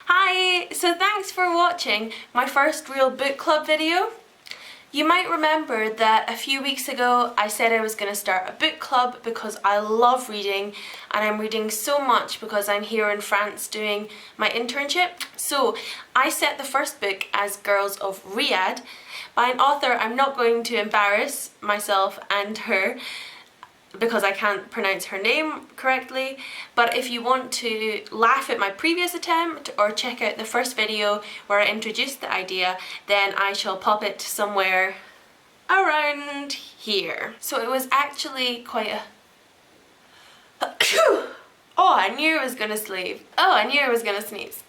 Hi! So thanks for watching my first real book club video. You might remember that a few weeks ago I said I was going to start a book club because I love reading and I'm reading so much because I'm here in France doing my internship. So I set the first book as Girls of Riyadh by an author I'm not going to embarrass myself and her because I can't pronounce her name correctly, but if you want to laugh at my previous attempt or check out the first video where I introduced the idea, then I shall pop it somewhere around here. So it was actually quite a... Oh, I knew I was gonna sneeze. Oh, I knew I was gonna sneeze.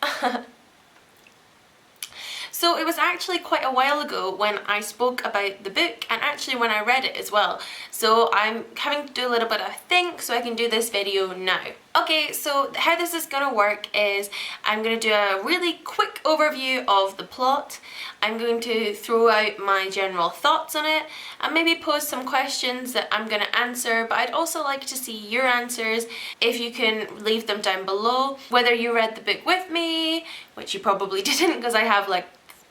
So it was actually quite a while ago when I spoke about the book and actually when I read it as well. So I'm having to do a little bit of think so I can do this video now. Okay, so how this is going to work is I'm going to do a really quick overview of the plot. I'm going to throw out my general thoughts on it and maybe pose some questions that I'm going to answer, but I'd also like to see your answers if you can leave them down below. Whether you read the book with me, which you probably didn't because I have like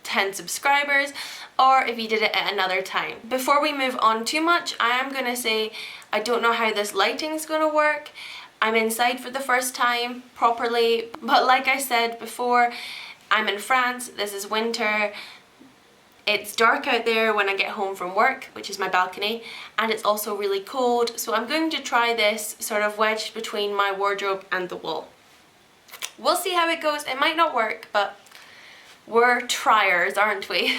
10 subscribers, or if you did it at another time. Before we move on too much, I am going to say I don't know how this lighting's going to work. I'm inside for the first time properly, but like I said before, I'm in France, this is winter, it's dark out there when I get home from work, which is my balcony, and it's also really cold, so I'm going to try this sort of wedged between my wardrobe and the wall. We'll see how it goes. It might not work, but we're triers, aren't we?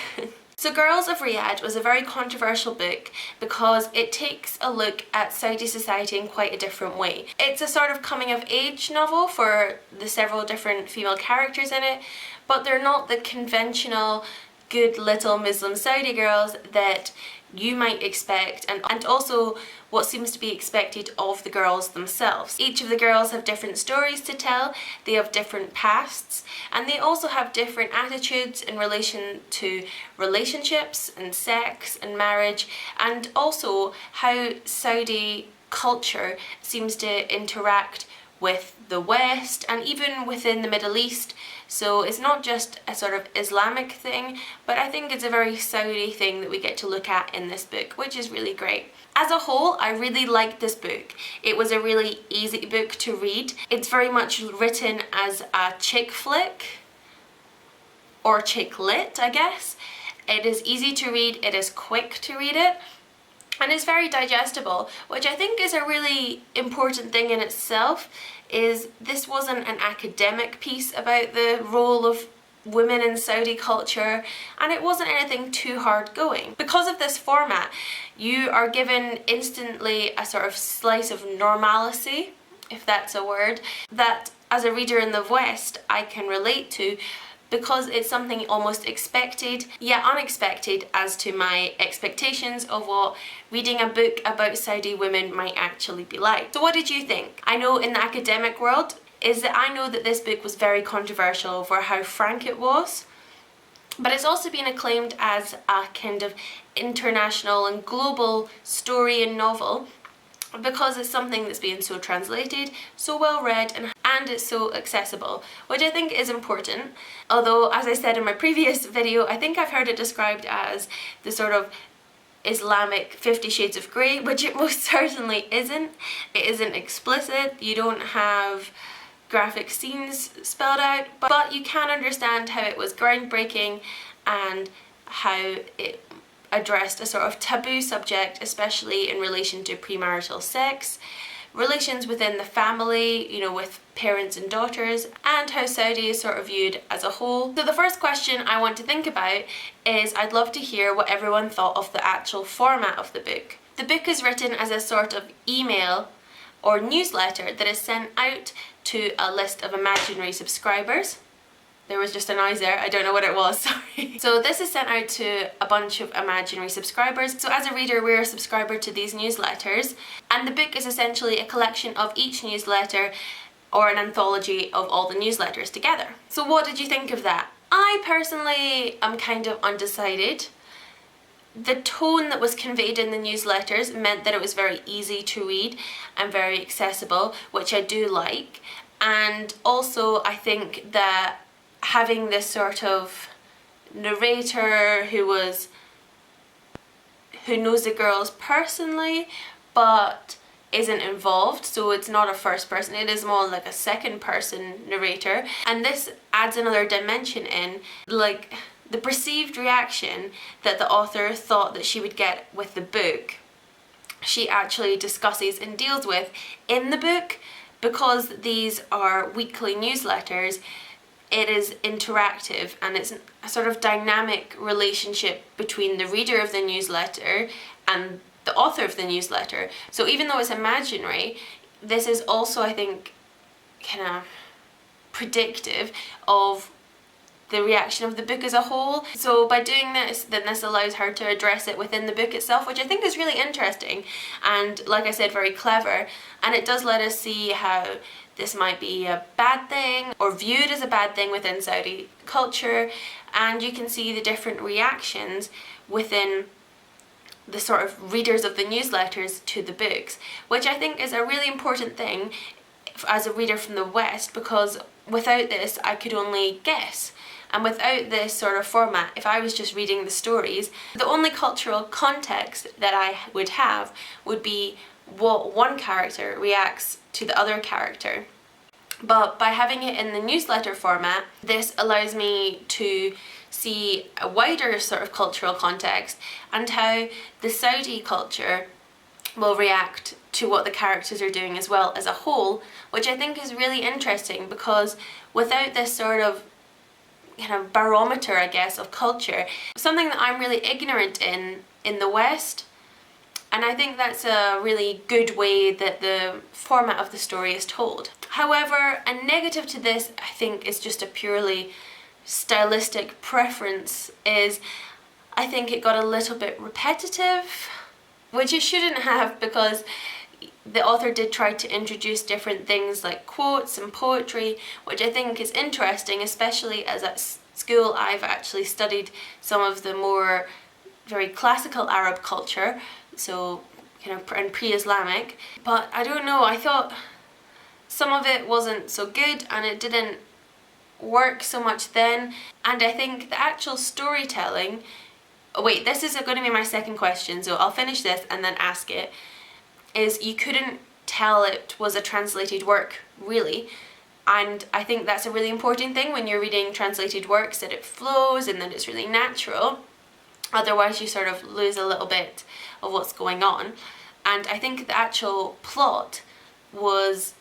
So Girls of Riyadh was a very controversial book because it takes a look at Saudi society in quite a different way. It's a sort of coming of age novel for the several different female characters in it, but they're not the conventional good little Muslim Saudi girls that you might expect, and also what seems to be expected of the girls themselves. Each of the girls have different stories to tell, they have different pasts, and they also have different attitudes in relation to relationships and sex and marriage, and also how Saudi culture seems to interact with the West and even within the Middle East. So it's not just a sort of Islamic thing, but I think it's a very Saudi thing that we get to look at in this book, which is really great. As a whole, I really liked this book. It was a really easy book to read. It's very much written as a chick flick, or chick lit, I guess. It is easy to read, it is quick to read it, and it's very digestible, which I think is a really important thing in itself. Is this wasn't an academic piece about the role of women in Saudi culture, and it wasn't anything too hard going. Because of this format, you are given instantly a sort of slice of normalcy, if that's a word, that as a reader in the West I can relate to, because it's something almost expected, yet unexpected as to my expectations of what reading a book about Saudi women might actually be like. So what did you think? I know in the academic world, I know that this book was very controversial for how frank it was, but it's also been acclaimed as a kind of international and global story and novel because it's something that's being so translated, so well read, and it's so accessible, which I think is important. Although, as I said in my previous video, I think I've heard it described as the sort of Islamic 50 Shades of Grey, which it most certainly isn't. It isn't explicit, you don't have graphic scenes spelled out, but you can understand how it was groundbreaking and how it addressed a sort of taboo subject, especially in relation to premarital sex, relations within the family, you know, with parents and daughters, and how Saudi is sort of viewed as a whole. So the first question I want to think about is, I'd love to hear what everyone thought of the actual format of the book. The book is written as a sort of email or newsletter that is sent out to a list of imaginary subscribers. There was just a noise there, I don't know what it was, sorry. So this is sent out to a bunch of imaginary subscribers. So as a reader, we're a subscriber to these newsletters, and the book is essentially a collection of each newsletter or an anthology of all the newsletters together. So what did you think of that? I personally am kind of undecided. The tone that was conveyed in the newsletters meant that it was very easy to read and very accessible, which I do like. And also I think that having this sort of narrator who knows the girls personally but isn't involved, so it's not a first person, it is more like a second person narrator. And this adds another dimension in, like, the perceived reaction that the author thought that she would get with the book, she actually discusses and deals with in the book. Because these are weekly newsletters, it is interactive and it's a sort of dynamic relationship between the reader of the newsletter and the author of the newsletter. So even though it's imaginary, this is also, I think, kind of predictive of the reaction of the book as a whole. So by doing this, then this allows her to address it within the book itself, which I think is really interesting and, like I said, very clever. And it does let us see how this might be a bad thing or viewed as a bad thing within Saudi culture, and you can see the different reactions within the sort of readers of the newsletters to the books, which I think is a really important thing as a reader from the West, because without this I could only guess. And without this sort of format, if I was just reading the stories, the only cultural context that I would have would be what one character reacts to the other character. But by having it in the newsletter format, this allows me to see a wider sort of cultural context and how the Saudi culture will react to what the characters are doing as well as a whole, which I think is really interesting, because without this sort of kind of barometer, I guess, of culture, something that I'm really ignorant in the West. And I think that's a really good way that the format of the story is told. However, a negative to this, I think, is just a purely stylistic preference, is I think it got a little bit repetitive, which it shouldn't have, because the author did try to introduce different things like quotes and poetry, which I think is interesting, especially as at school I've actually studied some of the more very classical Arab culture, so kind of and pre-Islamic. But I don't know, I thought some of it wasn't so good and it didn't work so much then. And I think the actual storytelling, oh wait, this is going to be my second question, so I'll finish this and then ask it, is you couldn't tell it was a translated work, really. And I think that's a really important thing when you're reading translated works, that it flows and that it's really natural. Otherwise you sort of lose a little bit of what's going on. And I think the actual plot was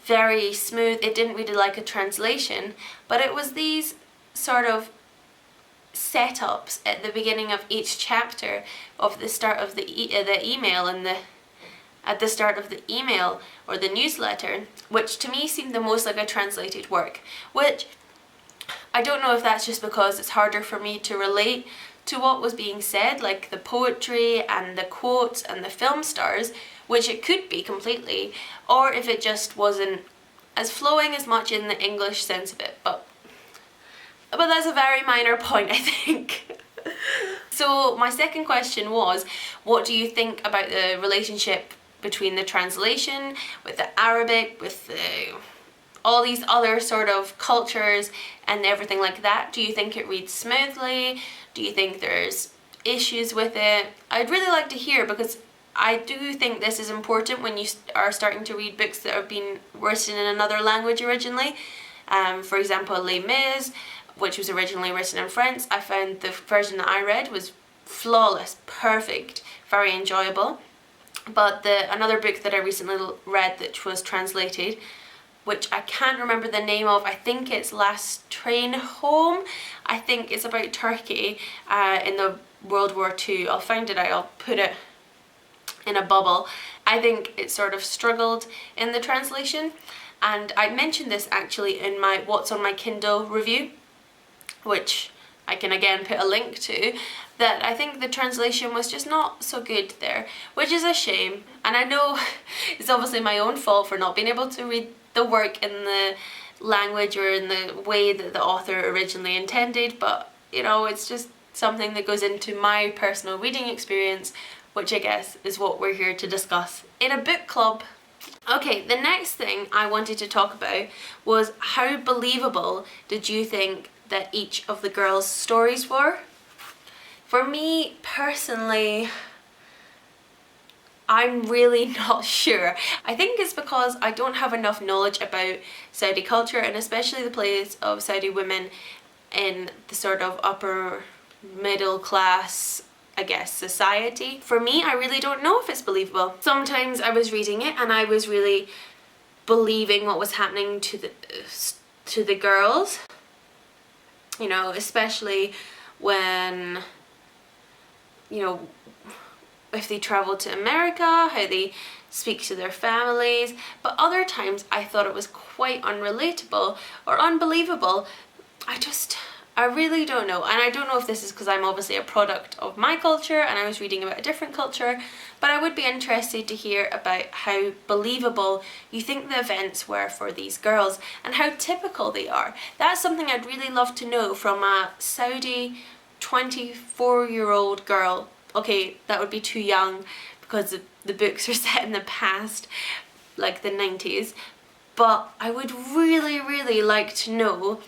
very smooth. It didn't really like a translation, but it was these sort of setups at the beginning of each chapter, of the start of the email and at the start of the email or the newsletter, which to me seemed the most like a translated work, which I don't know if that's just because it's harder for me to relate to what was being said, like the poetry and the quotes and the film stars, which it could be completely, or if it just wasn't as flowing as much in the English sense of it, but that's a very minor point, I think. So my second question was, what do you think about the relationship between the translation, with the Arabic, with all these other sort of cultures and everything like that? Do you think it reads smoothly? Do you think there's issues with it? I'd really like to hear, because I do think this is important when you are starting to read books that have been written in another language originally. For example, Les Mis, which was originally written in French. I found the version that I read was flawless, perfect, very enjoyable. But another book that I recently read that was translated, which I can't remember the name of, I think it's Last Train Home. I think it's about Turkey in the World War II. I'll find it out, I'll put it in a bubble. I think it sort of struggled in the translation, and I mentioned this actually in my What's on My Kindle review, which I can again put a link to, that I think the translation was just not so good there, which is a shame. And I know it's obviously my own fault for not being able to read the work in the language or in the way that the author originally intended, but you know, it's just something that goes into my personal reading experience, which I guess is what we're here to discuss in a book club. Okay, the next thing I wanted to talk about was how believable did you think that each of the girls' stories were? For me personally, I'm really not sure. I think it's because I don't have enough knowledge about Saudi culture, and especially the place of Saudi women in the sort of upper middle class, I guess, society. For me, I really don't know if it's believable. Sometimes I was reading it and I was really believing what was happening to the girls, you know, especially when, you know, if they travel to America, how they speak to their families. But other times I thought it was quite unrelatable or unbelievable. I really don't know. And I don't know if this is because I'm obviously a product of my culture and I was reading about a different culture, but I would be interested to hear about how believable you think the events were for these girls and how typical they are. That's something I'd really love to know from a Saudi 24-year-old girl. Okay, that would be too young because the books are set in the past, like the 90s, but I would really, really like to know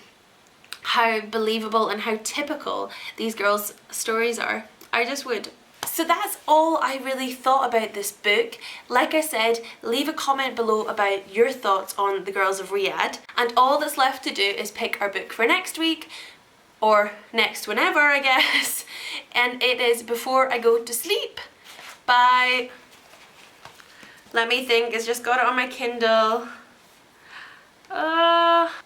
how believable and how typical these girls' stories are. I just would. So that's all I really thought about this book. Like I said, leave a comment below about your thoughts on the Girls of Riyadh, and all that's left to do is pick our book for next week, or next whenever, I guess, and it is Before I Go to Sleep by, let me think, it's just got it on my Kindle.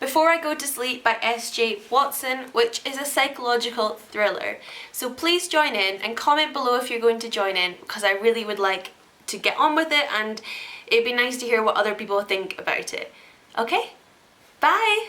Before I Go to Sleep by S.J. Watson, which is a psychological thriller. So please join in and comment below if you're going to join in, because I really would like to get on with it and it'd be nice to hear what other people think about it. Okay? Bye!